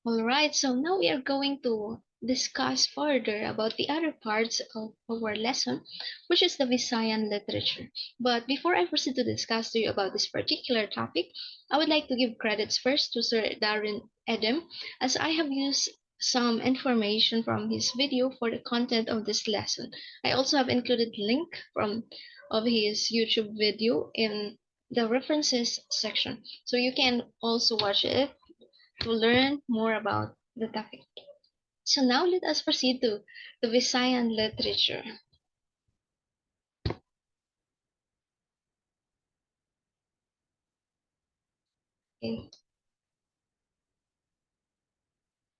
Alright, so now we are going to discuss further about the other parts of our lesson, which is the Visayan literature. But before I proceed to discuss to you about this particular topic, I would like to give credits first to Sir Darren Edem, as I have used some information from his video for the content of this lesson. I also have included link from of his YouTube video in the references section, so you can also watch it to learn more about the topic. So now let us proceed to the Visayan literature. Okay.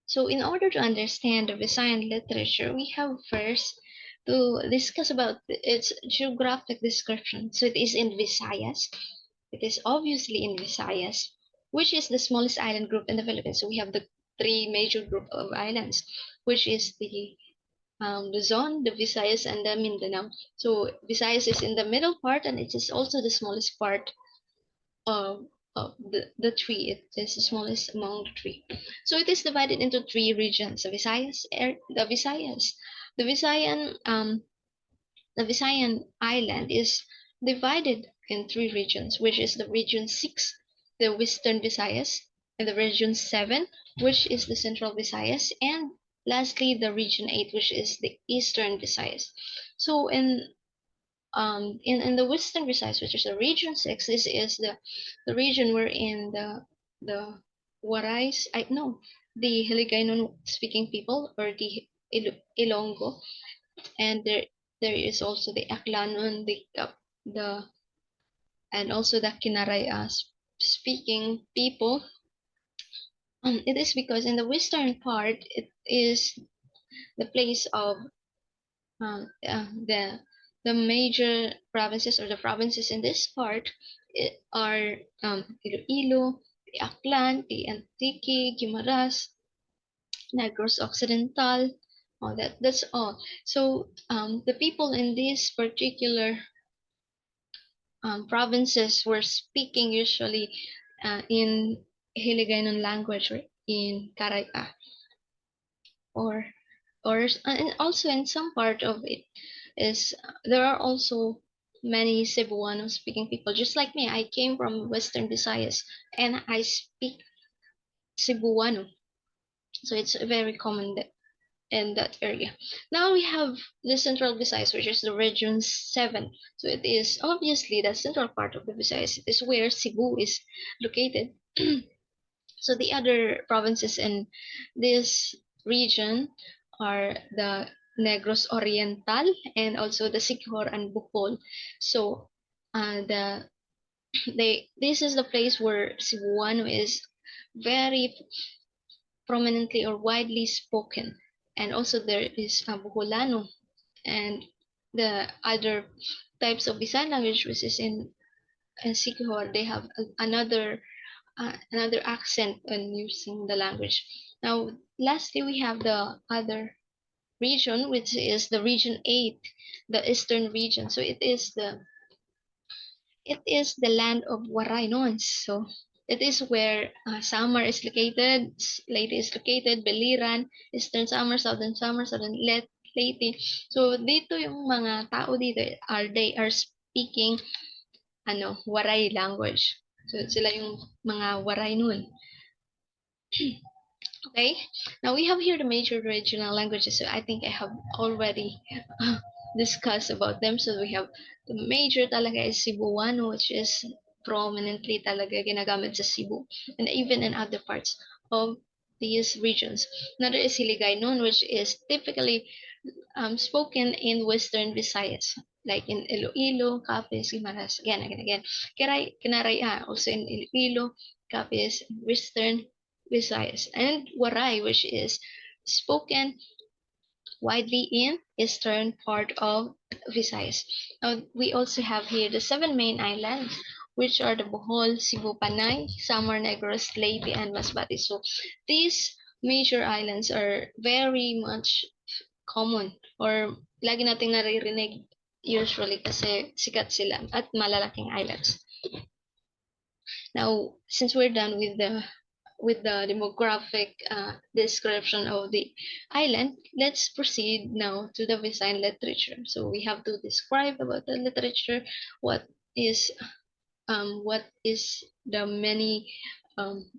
So in order to understand the Visayan literature, we have first to discuss about its geographic description. So it is in Visayas. It is obviously in Visayas, which is the smallest island group in the Philippines. So we have the three major group of islands, which is the Luzon, the Visayas, and the Mindanao. So Visayas is in the middle part, and it is also the smallest part of the tree. It is the smallest among the three. So it is divided into three regions: the the Visayan, the Visayan Island is divided in three regions, which is the region 6, the Western Visayas, and the region 7, which is the Central Visayas, and lastly the region 8, which is the Eastern Visayas. So in the Western Visayas, which is the region 6, this is the region wherein the Warais, I no, the Hiligaynon speaking people, or the Ilonggo, and there is also the Aklanon, the and also the Kinaraya speaking people. It is because in the western part it is the place of the major provinces, or the provinces in this part are Iloilo, the Aklan, the Antique, Guimaras, Negros Occidental, all that. That's all. So the people in this particular provinces were speaking usually in Hiligaynon language, or in Karaya, or and also in some part of it is there are also many Cebuano speaking people, just like me. I came from Western Visayas and I speak Cebuano, so it's very common in that area. Now we have the Central Visayas, which is the region 7. So it is obviously the central part of the Visayas. It is where Cebu is located. So the other provinces in this region are the Negros Oriental, and also the Siquijor and Bohol. So the they this is the place where Cebuano is very prominently or widely spoken, and also there is Boholano, and the other types of Visayan language, which is in Siquijor. They have another accent when using the language. Now, lastly, we have the other region, which is the region 8, the eastern region. So it is the land of Waraynons. So it is where Samar is located, Leyte is located, Beliran, Eastern Samar, Southern Leyte. So dito yung mga tao dito they are speaking Waray language. So sila yung mga Waray nun. Okay, now we have here the major regional languages. So I think I have already discussed about them. So we have the major talaga is Cebuano, which is prominently talaga ginagamit sa Cebu and even in other parts of these regions. Another is Hiligaynon, which is typically spoken in Western Visayas, like in Iloilo, Capiz, Guimaras, again. Kinaraya, also in Iloilo, Capiz, Western Visayas, and Waray, which is spoken widely in eastern part of Visayas. Now, we also have here the seven main islands, which are the Bohol, Cebu, Panay, Samar, Negros, Leyte, and Masbate. So these major islands are very much common, or lagi nating naririnig usually kasi sikat sila at malalaking islands. Now, since we're done with the with the demographic description of the island, let's proceed now to the Visayan literature. So we have to describe about the literature, what is what is the many um,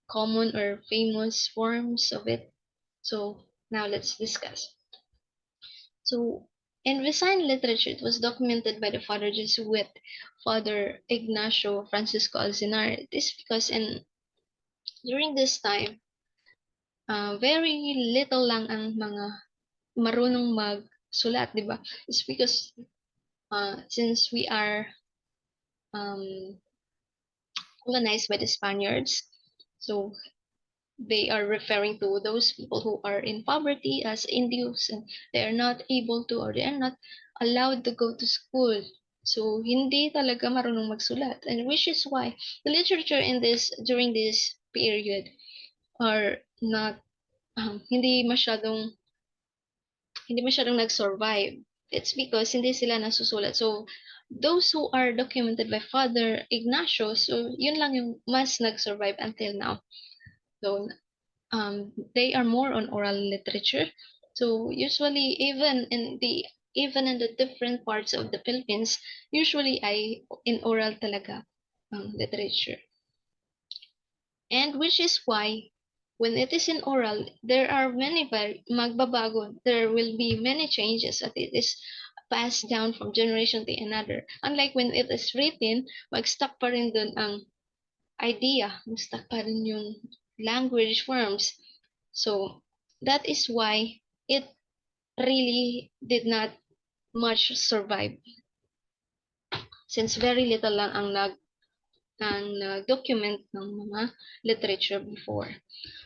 common or famous forms of it. So now let's discuss. So in Visayan literature, it was documented by the Father Jesuit, Father Ignacio Francisco Alcinar. It is because in during this time, very little lang ang mga marunong magsulat, di ba? It's because since we are um, colonized by the Spaniards, so they are referring to those people who are in poverty as Indios, and they are not able to, or they are not allowed to go to school. So hindi talaga marunong magsulat, and which is why the literature in this during this period are not hindi masyadong nag-survive. It's because hindi sila nasusulat. So those who are documented by Father Ignacio, so yun lang yung mas nag-survive until now. So they are more on oral literature. So usually even in the different parts of the Philippines, usually ay in oral talaga literature. And which is why when it is in oral, there are many magbabago. There will be many changes that it is passed down from generation to another. Unlike when it is written, mag-stuck pa rin dun ang idea, mag-stuck pa rin yung language forms. So that is why it really did not much survive since very little lang ang document ng mga literature before.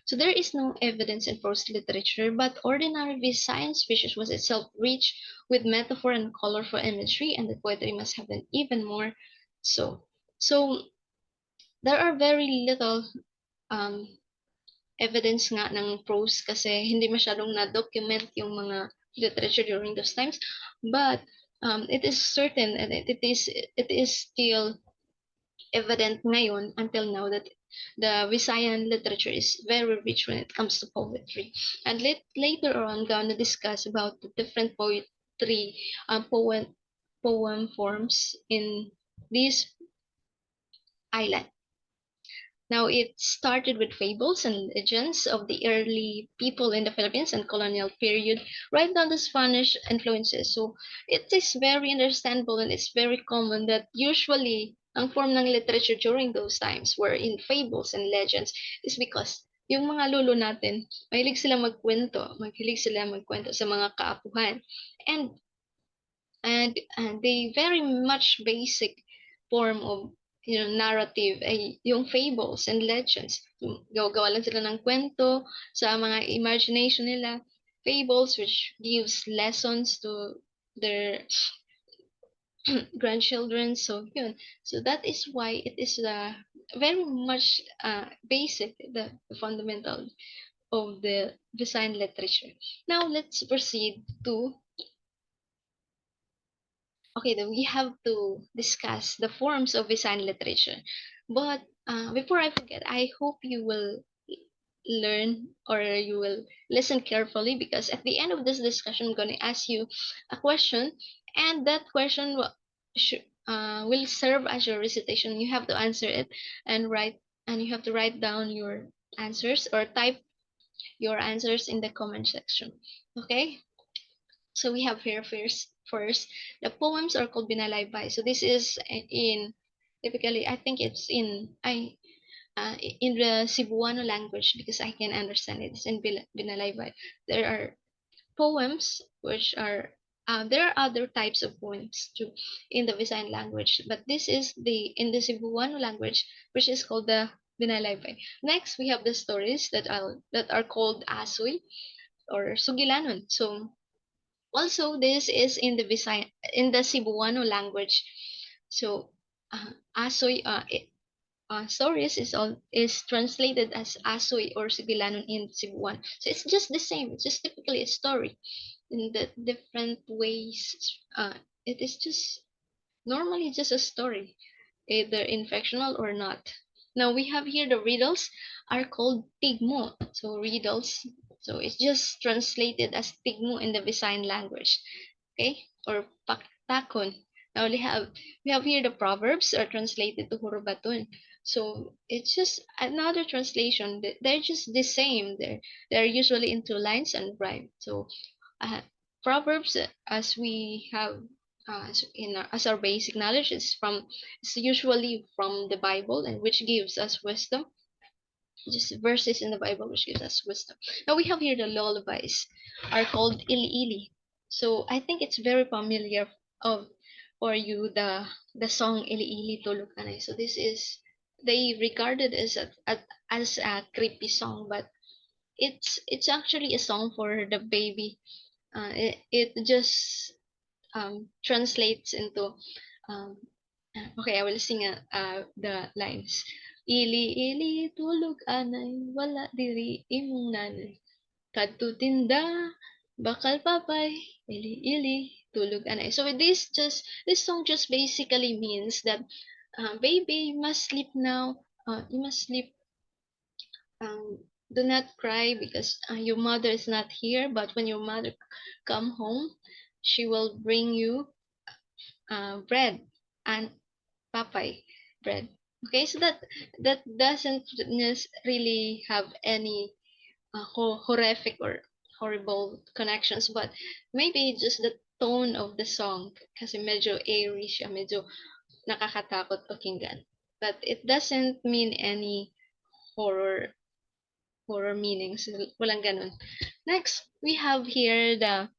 So there is no evidence in prose literature, but ordinary Visayan speech was itself rich with metaphor and colorful imagery, and the poetry must have been even more so. So there are very little um, evidence nga ng prose kasi hindi masyadong na-document yung mga literature during those times. But it is certain and it is still evident ngayon until now that the Visayan literature is very rich when it comes to poetry. And later on, I'm gonna discuss about the different poetry, poem forms in this island. Now, it started with fables and legends of the early people in the Philippines and colonial period, right down to Spanish influences. So, it is very understandable and it's very common that usually ang form ng literature during those times were in fables and legends is because yung mga lolo natin, mahilig sila magkwento sa mga kaapuhan. And and the very much basic form of narrative ay yung fables and legends. Gawa lang sila ng kwento sa mga imagination nila. Fables which gives lessons to their grandchildren. So yun. So that is why it is very much basic, the fundamental of the Visayan literature. Now let's proceed to okay, then we have to discuss the forms of Visayan literature. But before I forget, I hope you will learn or you will listen carefully because at the end of this discussion, I'm going to ask you a question, and that question will serve as your recitation. You have to answer it and you have to write down your answers or type your answers in the comment section. Okay? So we have here first the poems are called binalaybay. So this is in typically I think it's in the Cebuano language because I can understand it. It's in binalaybay. There are poems which are there are other types of poems too in the Visayan language, but this is the in the Cebuano language which is called the binalaybay. Next we have the stories that are called asoy or sugilanon. So also, this is in the Cebuano language. So, asoy, stories is translated as asoy or sibilanon in Cebuano. So it's just the same. It's just typically a story in the different ways. It is just normally just a story, either in fictional or not. Now we have here the riddles are called tigmo. So riddles. So it's just translated as tigmo in the Visayan language. Okay? Or paktakon. Now we have here the proverbs are translated to hurubatun. So it's just another translation. They're just the same. They're usually in two lines and rhyme. So uh, proverbs, as we have as our basic knowledge, is from it's usually from the Bible, and which gives us wisdom, just verses in the Bible which gives us wisdom. Now we have here the lullabies are called ili ili. So I think it's very familiar of for you, the song ili ili tulog ka na. So this is, they regarded as a creepy song, but it's actually a song for the baby. It just translates into um, okay, I will sing the lines. Ili ili tulog anay, wala diri imong nanay. Kadto tinda, bakal papay, ili ili tulog anay. So this song just basically means that baby, you must sleep now. You must sleep. Um, do not cry because your mother is not here. But when your mother come home, she will bring you bread and papay bread. Okay, so that doesn't really have any horrific or horrible connections, but maybe just the tone of the song kasi medyo airy siya, medyo nakakatakot pakinggan. But it doesn't mean any horror horror meanings. Walang ganun. Next, we have here the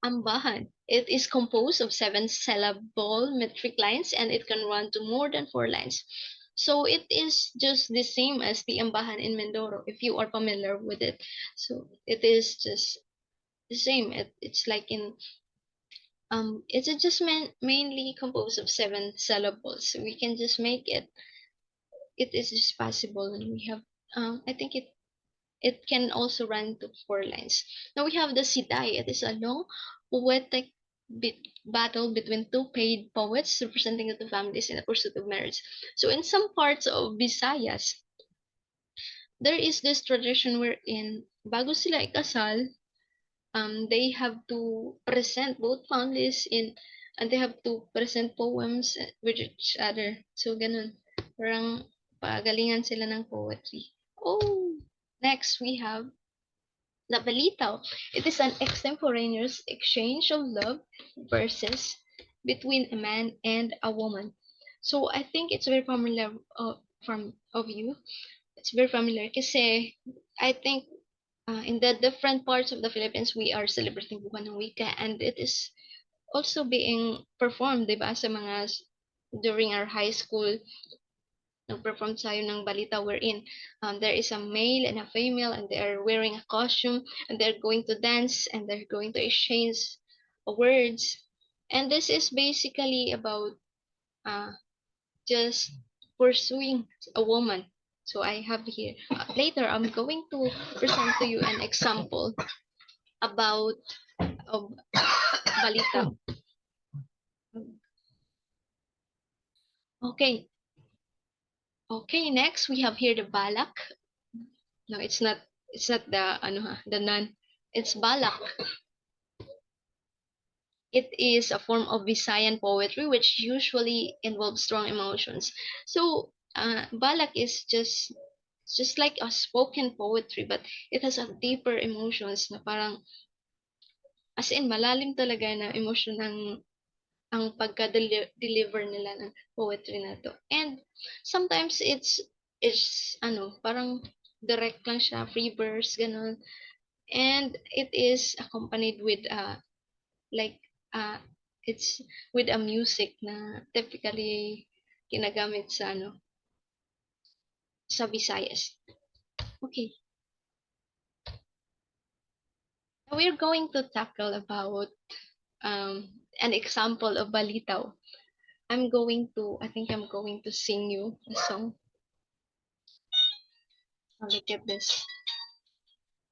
ambahan. It is composed of 7 syllable metric lines, and it can run to more than 4 lines. So it is just the same as the ambahan in Mindoro, if you are familiar with it. So it is just the same. It's like in it's just mainly composed of 7 syllables. So we can just make it. It is just possible, and we have I think it can also run to 4 lines. Now we have the Siday. It is a long poetic battle between two paid poets representing the two families in the pursuit of marriage. So in some parts of Visayas, there is this tradition wherein bago sila ikasal, they have to present both families in, and they have to present poems with each other. So ganun. Parang pagalingan sila ng poetry. Oh, next we have La Balitaw. It is an extemporaneous exchange of love verses between a man and a woman. So I think it's very familiar from of you. It's very familiar kasi I think in the different parts of the Philippines we are celebrating Buwan ng Wika, and it is also being performed, 'di ba, sa mga during our high school. Nag-perform tayo ng balita wherein there is a male and a female, and they're wearing a costume, and they're going to dance, and they're going to exchange words. And this is basically about uh, just pursuing a woman. So I have here later I'm going to present to you an example about of balita. Okay. Okay, next we have here the balak. No, it's not the the nun. It's balak. It is a form of Visayan poetry which usually involves strong emotions. So, balak is just like a spoken poetry, but it has a deeper emotions na parang as in malalim talaga na emotion ang pagka-deliver nila ng poetry na to. And sometimes it's parang direct lang siya, free verse, ganun. And it is accompanied with like uh it's with a music na typically ginagamit sa sa Visayas. Okay. Now we're going to tackle about an example of balitaw. I think I'm going to sing you a song. Look at this.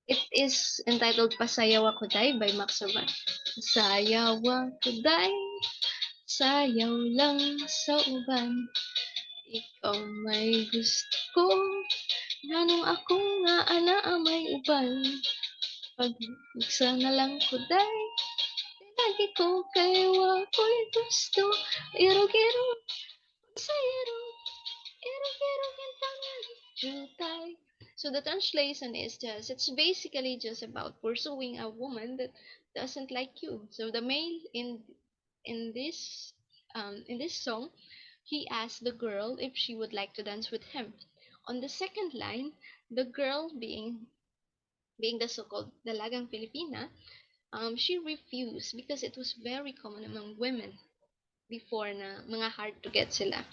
It is entitled Pasayaw Ako Day by Max Urban. Pasayaw ako day, sayaw lang sa uban. ikaw may gusto ko, nganong ako nga ana ang may uban. Pag sana lang ko day, lagi ko kay wa ko'y gusto. Iro-giro, sa iro, iro-giro kintangan, jutay. So the translation is just, it's basically just about pursuing a woman that doesn't like you. So the male in this song, he asked the girl if she would like to dance with him. On the second line, the girl being the so-called dalagang Filipina, she refused because it was very common among women before na mga hard to get sila.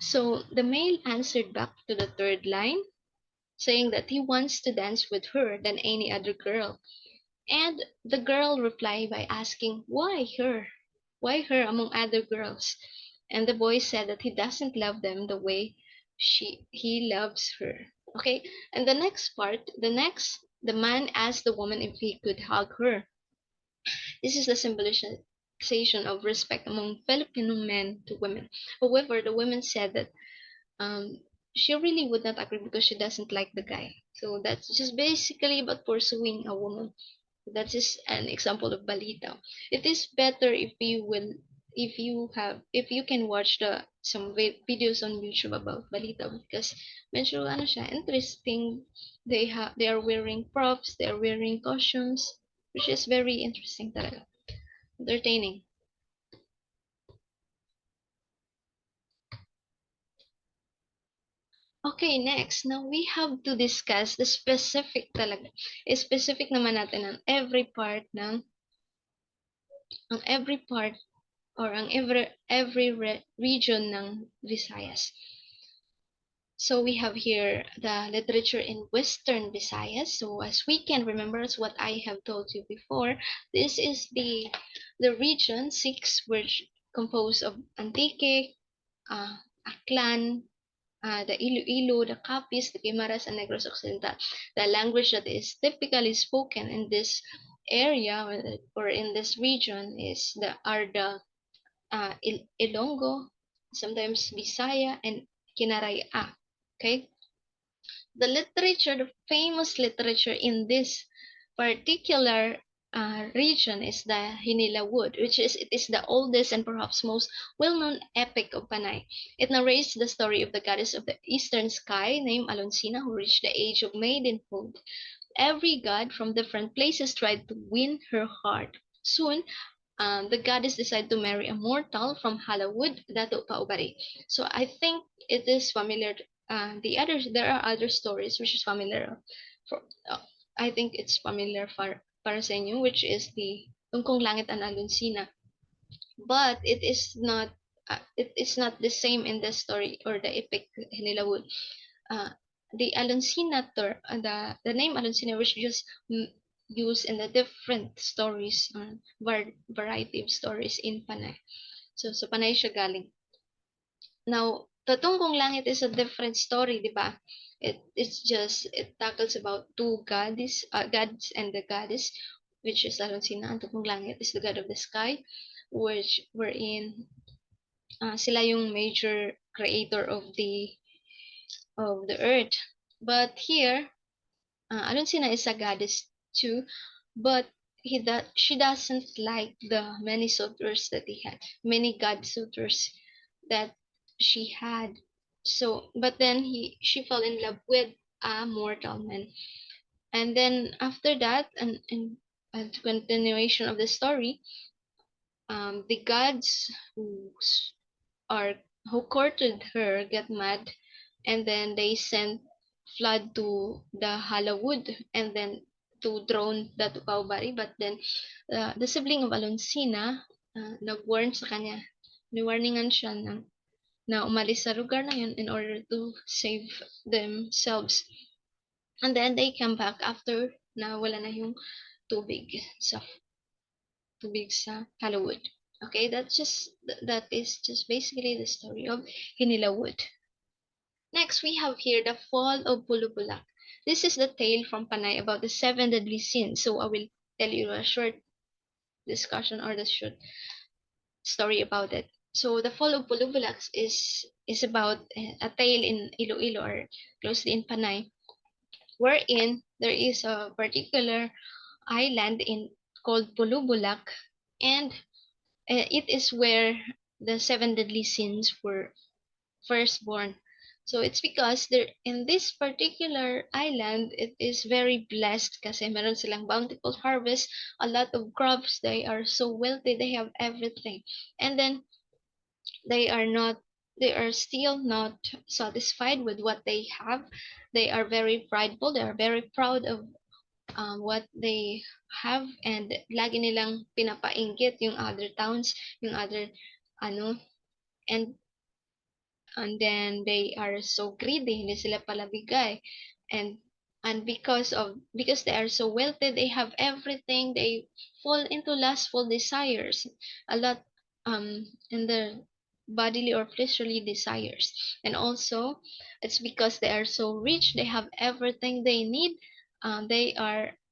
So the male answered back to the third line saying that he wants to dance with her than any other girl. And the girl replied by asking, why her? Why her among other girls? And the boy said that he doesn't love them the way he loves her. Okay? And the man asked the woman if he could hug her. This is the symbolization of respect among Filipino men to women. However, the woman said that um, she really would not agree because she doesn't like the guy. So that's just basically about pursuing a woman. That is an example of balita. It is better if you can watch the some videos on YouTube about balita because medyo ano siya interesting. They are wearing props, they are wearing costumes, which is very interesting talaga. Entertaining. Okay, next. Now we have to discuss the specific talaga. Specific naman natin ang every part or ang every region ng Visayas. So we have here the literature in Western Visayas. So as we can remember, as what I have told you before, this is the region 6 which composed of Antique, Aklan, the Iloilo, the Capiz, the Guimaras, and Negros Occidental. The language that is typically spoken in this area or in this region is the Ilonggo, sometimes Bisaya, and Kinaraya. Okay, the literature, the famous literature in this particular region is the Hinila Wood, which is it is the oldest and perhaps most well-known epic of Panay. It narrates the story of the goddess of the eastern sky named Alonsina who reached the age of maidenhood. Every god from different places tried to win her heart. Soon, the goddess decided to marry a mortal from Halawood, Dato Paubari. So I think it is familiar. There are other stories which is familiar. For, uh, I think it's familiar para sa inyo, which is the Tungkong Langit and Alunsina. But it is not the same in the story or the epic Hinilawud. Uh, the Alunsina the name Alunsina was just used in the different stories variety of stories in Panay. So Panay siya galing. Now, Tatong Kung Langit is a different story, di ba? It tackles about two gods and the goddess, which is Alonsina, and Tatong Langit is the god of the sky, which wherein sila yung major creator of the earth. But here, Alonsina is a goddess too, but she doesn't like the many suitors that he had, many god suitors that she had. So, but then she fell in love with a mortal man, and then after that, and continuation of the story, the gods are who courted her get mad, and then they sent flood to the Halawood and then to drown the Tupaubari. But then the sibling of Alonsina nag-warn sa kanya, niwarningan siya na umalis sa lugar na yun in order to save themselves. And then they come back after na wala na yung tubig sa Halawood. Okay, that is just basically the story of Hinilawood. Next, we have here the fall of Bulubulak. This is the tale from Panay about the seven deadly sins. So I will tell you a short discussion or the short story about it. So the fall of Pulubulax is about a tale in Iloilo or closely in Panay, wherein there is a particular island in called Pulubulak, and it is where the seven deadly sins were first born. So it's because there in this particular island it is very blessed kasi meron silang bountiful harvest, a lot of crops, they are so wealthy, they have everything. And then they are still not satisfied with what they have. They are very prideful, they are very proud of what they have, and lagi nilang pinapainggit yung other towns, yung other ano, and then they are so greedy, hindi sila palabigay. and and because they are so wealthy, they have everything, they fall into lustful desires a lot, in their bodily or fleshly desires. And also it's because they are so rich, they have everything they need. They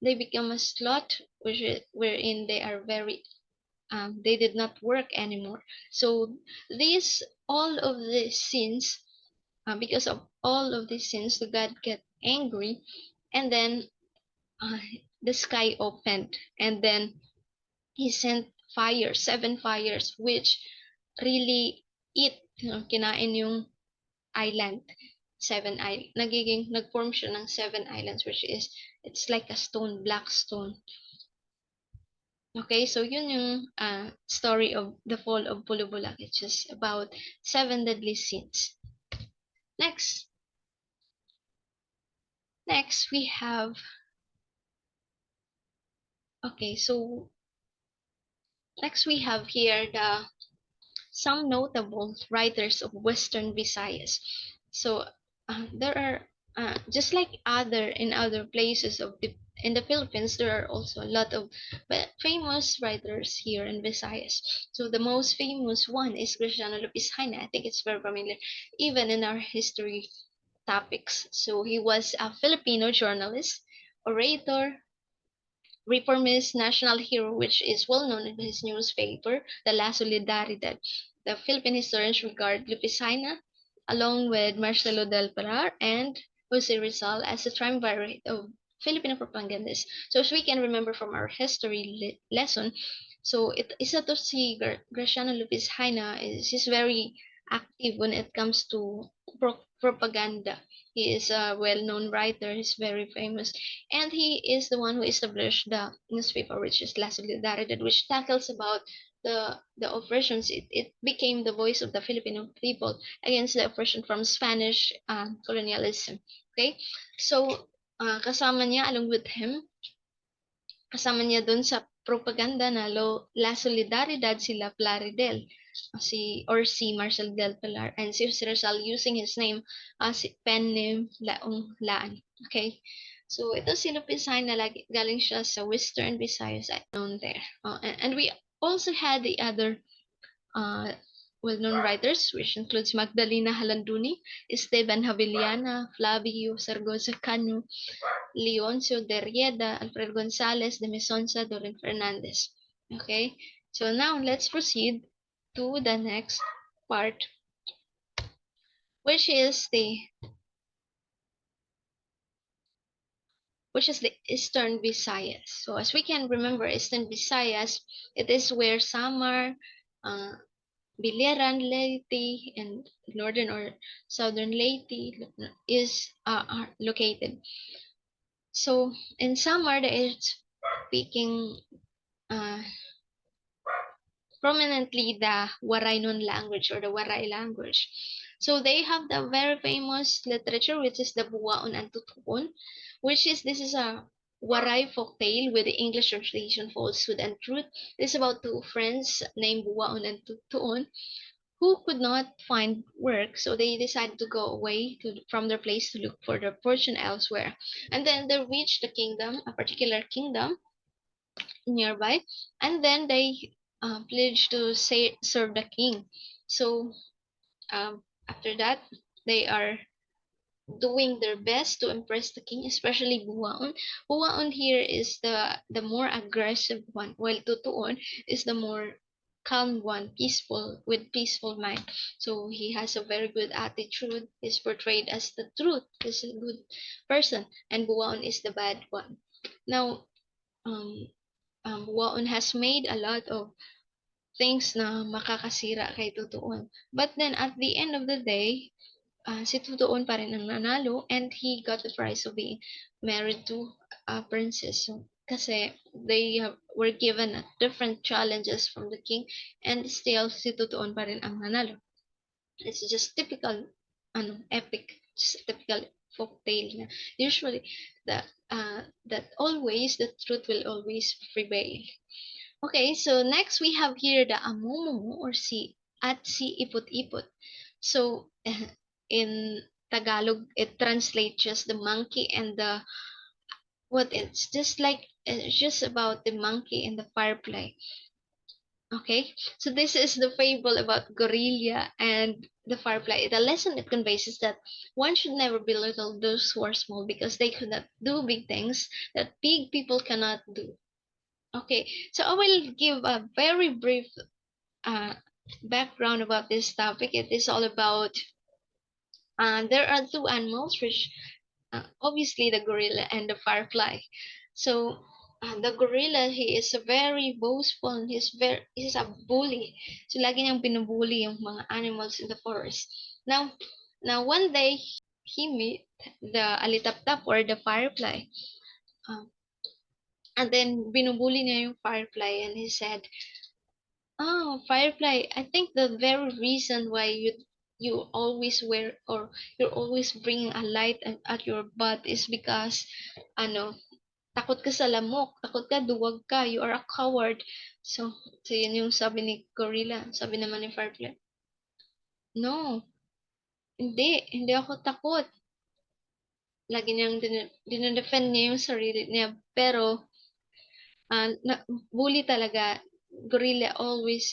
become a slut, wherein they are very they did not work anymore. So these all of these sins, because of all of these sins, the God get angry, and then uh, the sky opened, and then He sent fire, seven fires, which really eat, kinain yung island. Nagform siya ng seven islands, which is, it's like a stone, black stone. Okay, so yun yung story of the fall of Pulubulak. It's just about seven deadly sins. Next, next we have okay, so next we have here the some notable writers of Western Visayas. So there are just like other in other places of in the Philippines, there are also a lot of famous writers here in Visayas. So the most famous one is Cristiano Lopez Jaina. I think it's very familiar, even in our history topics. So he was a Filipino journalist, orator, reformist national hero, which is well known in his newspaper, the La Solidaridad. The Philippine historians regard Lupicina, along with Marcelo del Pilar and Jose Rizal, as a triumvirate of Filipino propagandists. So as we can remember from our history lesson, so isa to si Graciano Lopez Haina is he's very active when it comes to propaganda. He is a well-known writer. He's very famous, and he is the one who established the newspaper, which is La Solidaridad, which tackles about the oppressions. It became the voice of the Filipino people against the oppression from Spanish colonialism. Okay, so kasama niya along with him, kasama niya dun sa propaganda na La Solidaridad sila Plaridel, si Marcel del Pilar, and si Rizal using his name as pen name Laong Laan. Okay? So ito si Lupisan na galing siya sa Western Visayas, known there. And we also had the other uh, well-known writers, which includes Magdalena Halanduni, Esteban Havillana, Flavio Sargosa Cano, Leoncio de Rieda, Alfred Gonzalez, de Mesonza, Dorin Fernandez. Okay, so now let's proceed to the next part, which is the Eastern Visayas. So as we can remember, Eastern Visayas, it is where Samar, uh, Biliran, Leyte, and northern or southern Leyte is are located. So in Samar, they are speaking uh, prominently the Warainon language or the Waray language. So they have the very famous literature, which is the Buwaon and Tutuon, which is this is a Waray folk tale with the English translation Falsehood and Truth. It is about two friends named Buwaon and Tutuon who could not find work, so they decided to go away from their place to look for their fortune elsewhere. And then they reached the kingdom, a particular kingdom nearby, and then they pledged to serve the king. So after that, they are doing their best to impress the king, especially Buwaon. Buwaon here is the more aggressive one, while Tutuon is the more calm one, peaceful, with peaceful mind. So he has a very good attitude. Is portrayed as the truth. Is a good person, and Buwaon is the bad one. Now, um, Buwaon has made a lot of things na makakasira kay Tutuon. But then at the end of the day, si Tutuon pa rin ang nanalo, and he got the prize of being married to a princess. So, kasi were given different challenges from the king, and still si Tutuon pa rin ang nanalo. It's just typical epic, just typical folk tale na usually that always the truth will always prevail. Okay, so next we have here the amumu or si ipot-ipot. So in Tagalog, it translates just the monkey and the what it's just like it's just about the monkey and the firefly. Okay, so this is the fable about gorilla and the firefly. The lesson it conveys is that one should never belittle those who are small because they could not do big things that big people cannot do. Okay, so I will give a very brief uh, background about this topic. It is all about there are two animals, which obviously the gorilla and the firefly. So the gorilla, he is a very boastful, and he's a bully. So lagi niyang binubully yung mga animals in the forest. Now one day he meet the alitaptap or the firefly. Um, and then binubully niya yung firefly, and he said, "Oh, Firefly, I think the very reason why you always wear or you're always bringing a light at your butt is because ano, takot ka sa lamok, takot ka, duwag ka, you are a coward." So yun yung sabi ni Gorilla, sabi naman ni Firefly, "No, hindi ako takot." Lagi niyang dinedefend niya yung sarili niya, pero bully talaga. Gorilla always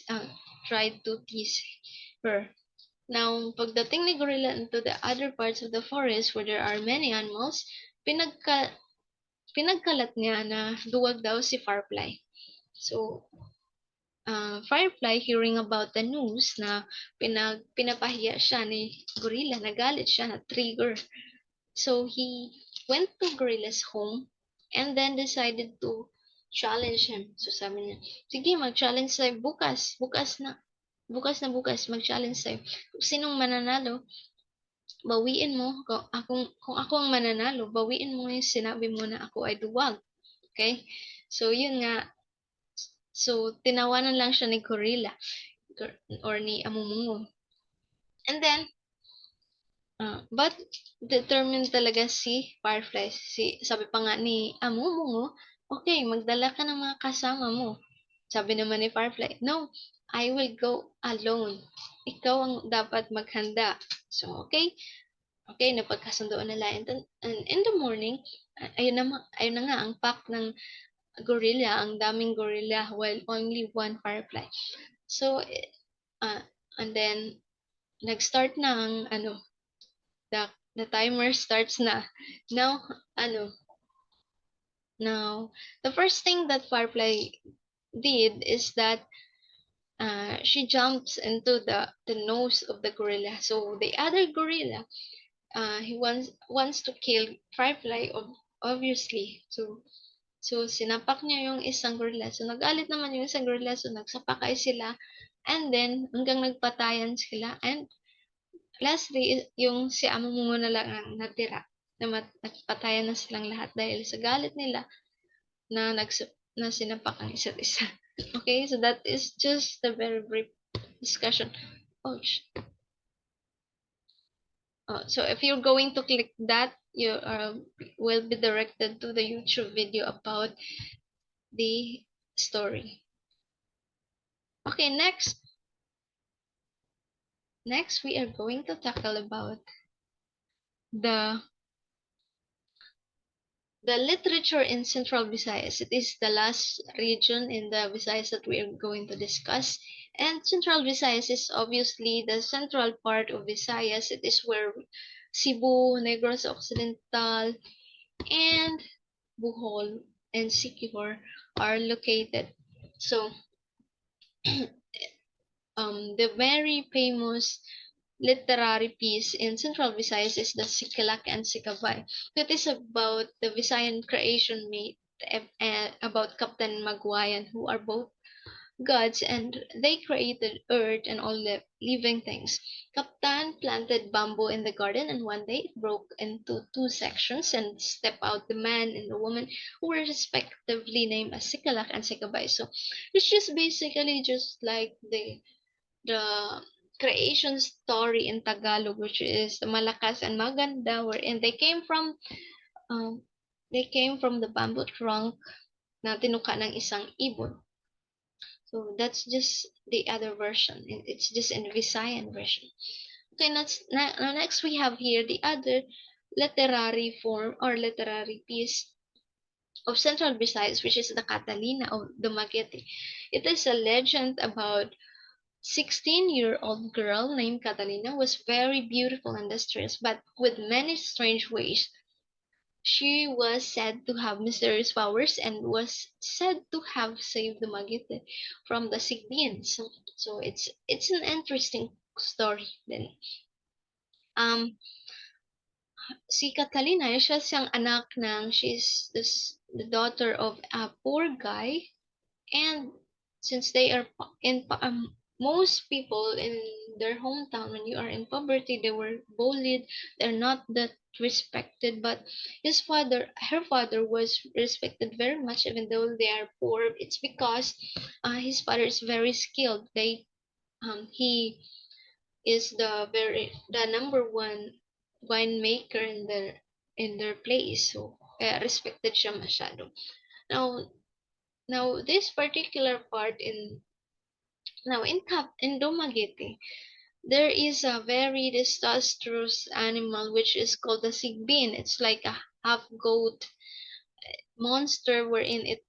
tried to tease her. Now, pagdating ni Gorilla into the other parts of the forest where there are many animals, pinagkalat niya na duwag daw si Firefly. So, Firefly, hearing about the news na pinapahiya siya ni Gorilla, nagalit siya, na trigger. So, he went to Gorilla's home and then decided to challenge him. So, sabi niya, sige, mag-challenge sa'yo bukas. Bukas, mag-challenge sa'yo. Kung sinong mananalo, bawiin mo. Kung ako ang mananalo, bawiin mo yung sinabi mo na ako ay duwag. Okay? So, yun nga. So, tinawanan lang siya ni Gorilla or ni Amumungo. And then, but determined talaga si Firefly. Sabi pa nga ni Amumungo, okay, magdala ka ng mga kasama mo. Sabi naman ni Firefly, no, I will go alone. Ikaw ang dapat maghanda. So, okay. Okay, napagkasundoan nila. And in the morning, ayun na nga, ang pack ng gorilla, ang daming gorilla, while only one firefly. So, uh, and then, nag-start na ang, the timer starts na. Now, now, the first thing that Firefly did is that she jumps into the nose of the gorilla. So, the other gorilla, he wants to kill Firefly, obviously. So sinapak niya yung isang gorilla. So nagalit naman yung isang gorilla. So nagsapakay sila. And then hanggang nagpatayan sila. And lastly, yung si amo mo na lang ang natira. Nagpatayan na silang lahat dahil sa galit nila na na sinapak ang isa't isa. Okay, so that is just a very brief discussion. Oh, so if you're going to click that, you will be directed to the YouTube video about the story. Okay, next we are going to tackle about the literature in Central Visayas. It is the last region in the Visayas that we are going to discuss. And Central Visayas is obviously the central part of Visayas. It is where Cebu, Negros Occidental, and Bohol and Siquijor are located. So the very famous literary piece in Central Visayas is the Sikilak and Sikabay. It is about the Visayan creation myth, about Captain Magwayan, who are both gods, and they created earth and all living things. Captain planted bamboo in the garden, and one day it broke into two sections and stepped out the man and the woman, who were respectively named as Sikalak and Sikabay. So it's just basically just like the creation story in Tagalog, which is the Malakas and Maganda, wherein um, they came from the bamboo trunk na tinuka ng isang ibon. So that's just the other version. It's just in Visayan version. Okay, next we have here the other literary form or literary piece of Central Visayas, which is the Catalina of Dumaguete. It is a legend about 16-year-old girl named Catalina was very beautiful and industrious, but with many strange ways. She was said to have mysterious powers and was said to have saved the Magite from the Sigbin. So it's an interesting story. Then si Catalina, siya siyang anak ng the daughter of a poor guy, and since they are most people in their hometown, when you are in poverty, they were bullied, they're not that respected, but her father was respected very much even though they are poor. It's because his father is very skilled. He is the number one winemaker in their place, so respected siya masyado. Now, this particular part in Dumaguete, there is a very disastrous animal which is called the sigbin. It's like a half goat monster wherein it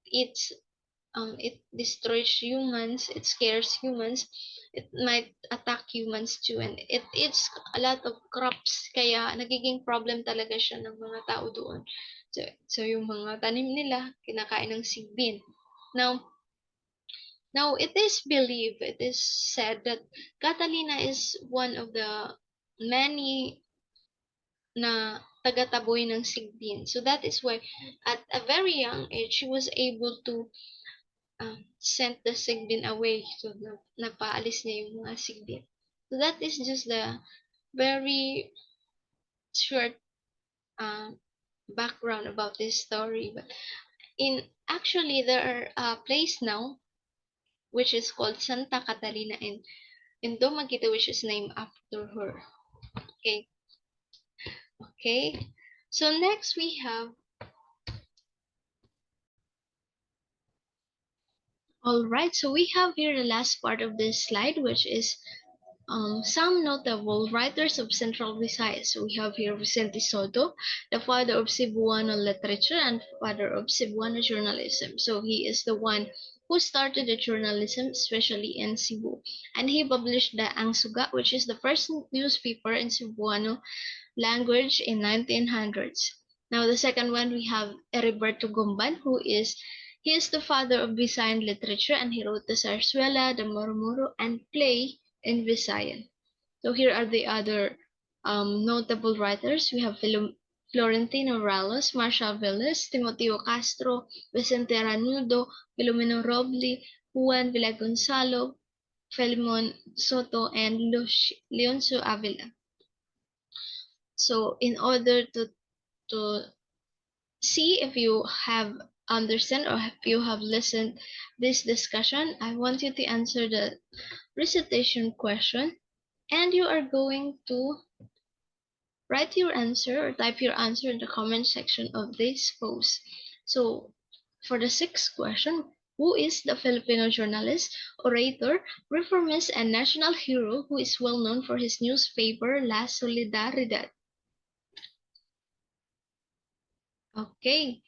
destroys humans, it scares humans, it might attack humans too, and it eats a lot of crops, kaya nagiging problem talaga siya ng mga tao doon. So yung mga tanim nila kinakain ng sigbin. Now, it is believed, it is said that Catalina is one of the many na taga-taboy ng sigbin. So that is why at a very young age she was able to send the sigbin away. So napaalis niya yung mga sigbin. So that is just the very short uh, background about this story. But in actually there are a place now which is called Santa Catalina in Dumaguete, which is named after her. Okay. Okay. So next we have, all right. So we have here the last part of this slide, which is some notable writers of Central Visayas. So we have here Vicente Soto, the father of Cebuano literature and father of Cebuano journalism. So he is the one who started the journalism, especially in Cebu, and he published the Ang Suga, which is the first newspaper in Cebuano language in 1900s. Now the second one we have Heriberto Gomban, he is the father of Visayan literature, and he wrote the Zarzuela, the Murmuro, and play in Visayan. So here are the other notable writers. We have Florentino Rallos, Marshall Velez, Timoteo Castro, Vicente Ranudo, Filomeno Roble, Juan Villagonzalo, Felimon Soto, and Leoncio Avila. So in order to see if you have understand or if you have listened this discussion, I want you to answer the recitation question, and you are going to write your answer or type your answer in the comment section of this post. So for the sixth question, who is the Filipino journalist, orator, reformist, and national hero who is well known for his newspaper La Solidaridad? Okay,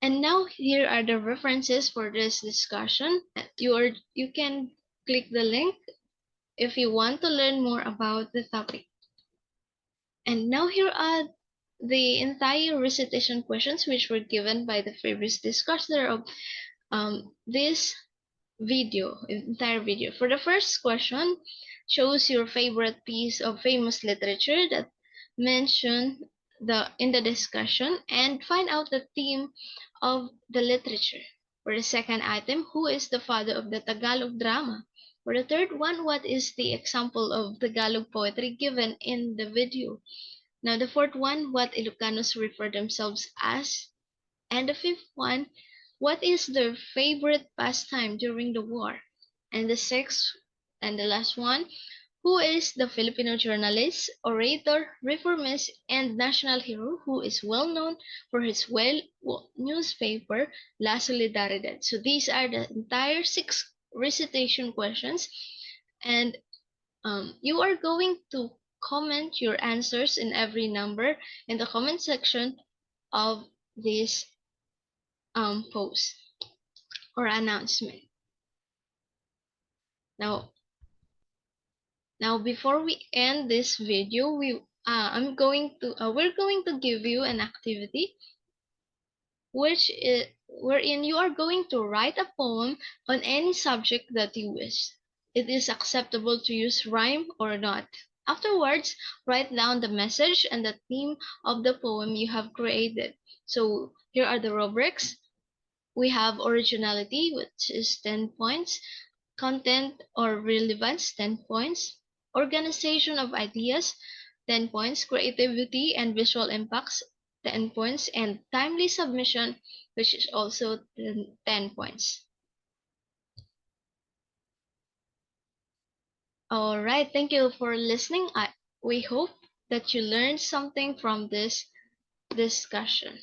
and now here are the references for this discussion. You can click the link if you want to learn more about the topic. And now here are the entire recitation questions which were given by the previous discusser of this entire video. For the first question, choose your favorite piece of famous literature that mentioned in the discussion and find out the theme of the literature. For the second item, who is the father of the Tagalog drama? For the third one, what is the example of Tagalog poetry given in the video? Now the fourth one, what Ilocanos refer themselves as? And the fifth one, what is their favorite pastime during the war? And the sixth and the last one, who is the Filipino journalist, orator, reformist, and national hero who is well known for his newspaper La Solidaridad? So these are the entire six recitation questions, and you are going to comment your answers in every number in the comment section of this post or announcement. Now, now before we end this video, we're going to give you an activity wherein you are going to write a poem on any subject that you wish. It is acceptable to use rhyme or not. Afterwards, write down the message and the theme of the poem you have created. So here are the rubrics. We have originality, which is 10 points, content or relevance, 10 points, organization of ideas, 10 points, creativity and visual impacts, 10 points, and timely submission, which is also 10 points. All right, thank you for listening. We hope that you learned something from this discussion.